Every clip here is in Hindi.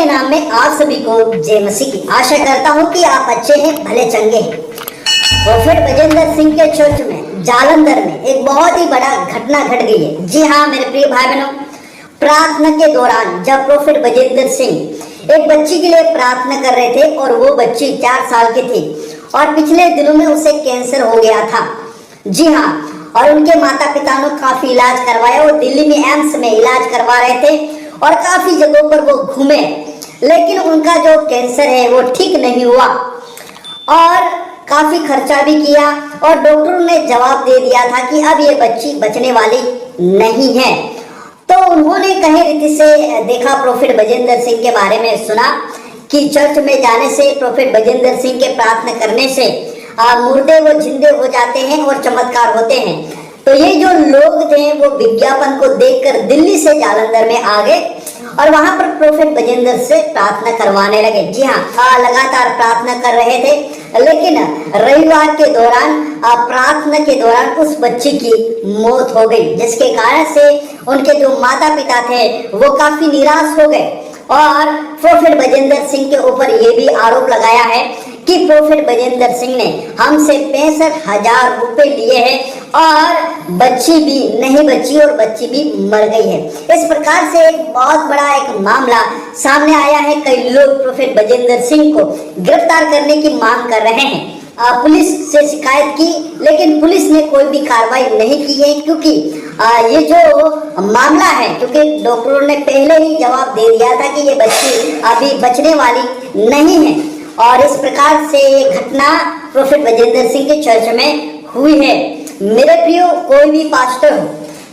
नाम में आप सभी को जय मसीह की। आशा करता हूँ कि आप अच्छे हैं, भले चंगे हैं। प्रोफेट बजेंद्र सिंह के चर्च में जालंधर में एक बहुत ही बड़ा घटना घट गई है। जी हाँ मेरे प्रिय भाई बहनों, प्रार्थना के दौरान जब प्रोफेट बजेंद्र सिंह एक बच्ची के लिए प्रार्थना कर रहे थे और वो बच्ची 4 साल की थी और पिछले दिनों में उसे कैंसर हो गया था। जी हाँ, और उनके माता पिता ने काफी इलाज करवाया। वो दिल्ली में एम्स में इलाज करवा रहे थे और काफी जगहों पर वो घूमे, लेकिन उनका जो कैंसर है वो ठीक नहीं हुआ और काफी खर्चा भी किया और डॉक्टरों ने जवाब दे दिया था कि अब ये बच्ची बचने वाली नहीं है। तो उन्होंने कहीं रीति से देखा, प्रोफेट बजेंद्र सिंह के बारे में सुना कि चर्च में जाने से, प्रोफेट बजेंद्र सिंह के प्रार्थना करने से मुर्दे वो जिंदे हो जाते हैं और चमत्कार होते हैं। तो ये जो लोग थे वो विज्ञापन को देखकर दिल्ली से जालंधर में आ गए और वहां पर प्रोफेट बजेंद्र से प्रार्थना करवाने लगे। जी हाँ, लगातार प्रार्थना कर रहे थे, लेकिन रविवार के दौरान प्रार्थना के दौरान उस बच्ची की मौत हो गई, जिसके कारण से उनके जो माता पिता थे वो काफी निराश हो गए। और प्रोफेट बजेंद्र सिंह के ऊपर ये भी आरोप लगाया है कि प्रोफेट बजेंद्र सिंह ने हमसे 65,000 रुपए लिए हैं और बच्ची भी नहीं बची और बच्ची भी मर गई है। इस प्रकार से एक बहुत बड़ा एक मामला सामने आया है। कई लोग प्रोफेट बजेंद्र सिंह को गिरफ्तार करने की मांग कर रहे हैं। पुलिस से शिकायत की, लेकिन पुलिस ने कोई भी कार्रवाई नहीं की है, क्योंकि ये जो मामला है, क्योंकि डॉक्टरों ने पहले ही जवाब दे दिया था कि ये बच्ची अभी बचने वाली नहीं है। और इस प्रकार से ये घटना प्रोफेट बजेंद्र सिंह के चर्च में हुई है। मेरे प्रियो, कोई भी पास्टर हो,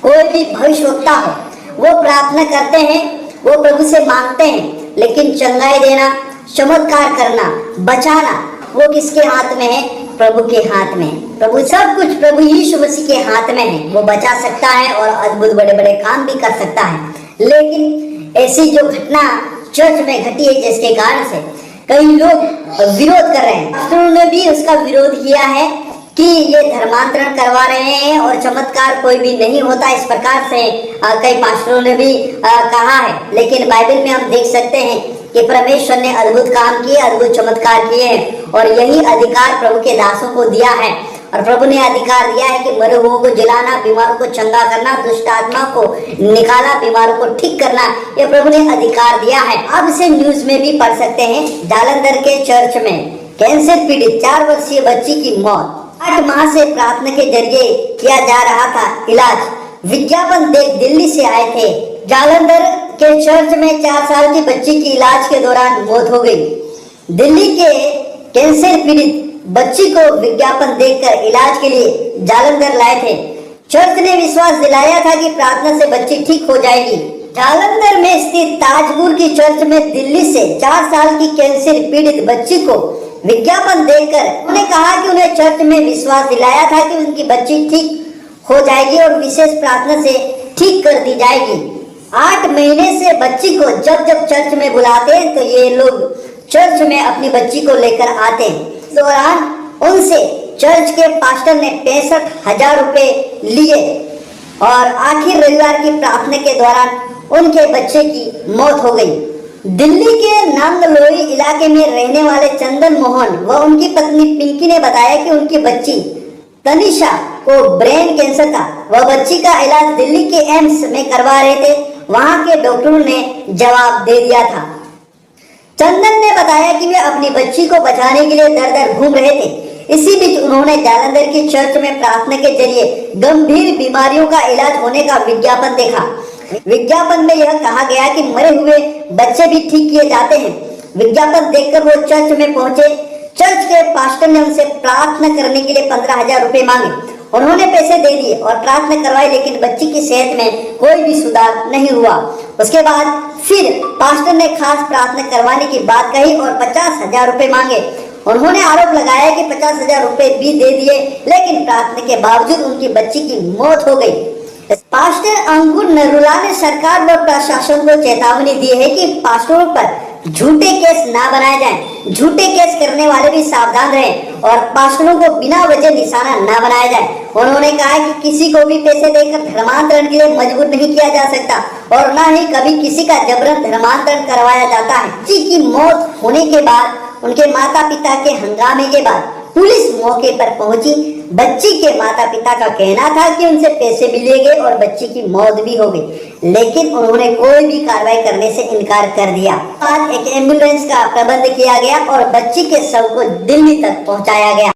कोई भी भविष्यवक्ता हो, वो प्रार्थना करते हैं, वो प्रभु से मांगते हैं, लेकिन चंगाई देना, चमत्कार करना, बचाना वो किसके हाथ में है? प्रभु के हाथ में है। प्रभु सब कुछ प्रभु यीशु मसीह के हाथ में है। वो बचा सकता है और अद्भुत बड़े बड़े काम भी कर सकता है। लेकिन ऐसी जो घटना चर्च में घटी है, जिसके कारण से कई लोग विरोध कर रहे हैं, पास्टरों ने भी उसका विरोध किया है कि ये धर्मांतरण करवा रहे हैं और चमत्कार कोई भी नहीं होता। इस प्रकार से कई पास्टरों ने भी कहा है। लेकिन बाइबल में हम देख सकते हैं कि परमेश्वर ने अद्भुत काम किए, अद्भुत चमत्कार किए हैं और यही अधिकार प्रभु के दासों को दिया है। और प्रभु ने अधिकार दिया है कि मरे हुओं को जिलाना, बीमारों को चंगा करना, दुष्ट आत्मा को निकाला, बीमारों को ठीक करना, ये प्रभु ने अधिकार दिया है। अब से न्यूज में भी पढ़ सकते हैं, जालंधर के चर्च में कैंसर पीड़ित 4 वर्षीय बच्ची की मौत। 8 माह से प्रार्थना के जरिए किया जा रहा था इलाज। विज्ञापन देख दिल्ली से आए थे। जालंधर के चर्च में 4 साल की बच्ची की इलाज के दौरान मौत हो गई। दिल्ली के कैंसर पीड़ित बच्ची को विज्ञापन देखकर इलाज के लिए जालंधर लाए थे। चर्च ने विश्वास दिलाया था कि प्रार्थना से बच्ची ठीक हो जाएगी। जालंधर में स्थित ताजपुर की चर्च में दिल्ली से 4 साल की कैंसर पीड़ित बच्ची को विज्ञापन देखकर उन्होंने कहा कि उन्हें चर्च में विश्वास दिलाया था कि उनकी बच्ची ठीक हो जाएगी और विशेष प्रार्थना से ठीक कर दी जाएगी। 8 महीने से बच्ची को जब जब चर्च में बुलाते हैं तो ये लोग चर्च में अपनी बच्ची को लेकर आते हैं। इस दौरान उनसे चर्च के पास्टर ने 65,000 रुपए लिए और आखिर रविवार की प्रार्थना के दौरान उनके बच्चे की मौत हो गई। दिल्ली के नांगलोई इलाके में रहने वाले चंदन मोहन व उनकी पत्नी पिंकी ने बताया कि उनकी बच्ची तनिषा को ब्रेन कैंसर था। वह बच्ची का इलाज दिल्ली के एम्स में करवा रहे थे। वहां के डॉक्टरों ने जवाब दे दिया था। चंदन ने बताया कि वे अपनी बच्ची को बचाने के लिए दर दर घूम रहे थे। इसी बीच उन्होंने जालंधर की चर्च में प्रार्थना के जरिए गंभीर बीमारियों का इलाज होने का विज्ञापन देखा। विज्ञापन में यह कहा गया कि मरे हुए बच्चे भी ठीक किए जाते हैं। विज्ञापन देखकर वो चर्च में पहुंचे। चर्च के पास्टर ने उनसे प्रार्थना करने के लिए 15,000 रुपए मांगे। उन्होंने पैसे दे दिए और प्रार्थना करवाई, लेकिन बच्ची की सेहत में कोई भी सुधार नहीं हुआ। उसके बाद फिर पास्टर ने खास प्रार्थना करवाने की बात कही और 50,000 रुपए मांगे। उन्होंने आरोप लगाया कि 50,000 रुपए भी दे दिए, लेकिन प्रार्थना के बावजूद उनकी बच्ची की मौत हो गई। पास्टर अंकुर नरूला ने सरकार व प्रशासन को चेतावनी दी है कि पास्टरों पर झूठे केस ना बनाए जाएं। झूठे केस करने वाले भी सावधान रहें और पास्टरों को बिना वजह निशाना न बनाया जाए। उन्होंने कहा कि किसी को भी पैसे देकर धर्मांतरण के लिए मजबूर नहीं किया जा सकता और न ही कभी किसी का जबरन धर्मांतरण करवाया जाता है। बच्ची की मौत होने के बाद उनके माता पिता के हंगामे के बाद पुलिस मौके पर पहुंची। बच्ची के माता पिता का कहना था कि उनसे पैसे भी ले गए और बच्ची की मौत भी हो गई, लेकिन उन्होंने कोई भी कार्रवाई करने से इनकार कर दिया। बाद एक एम्बुलेंस का प्रबंध किया गया और बच्ची के शव को दिल्ली तक पहुंचाया गया।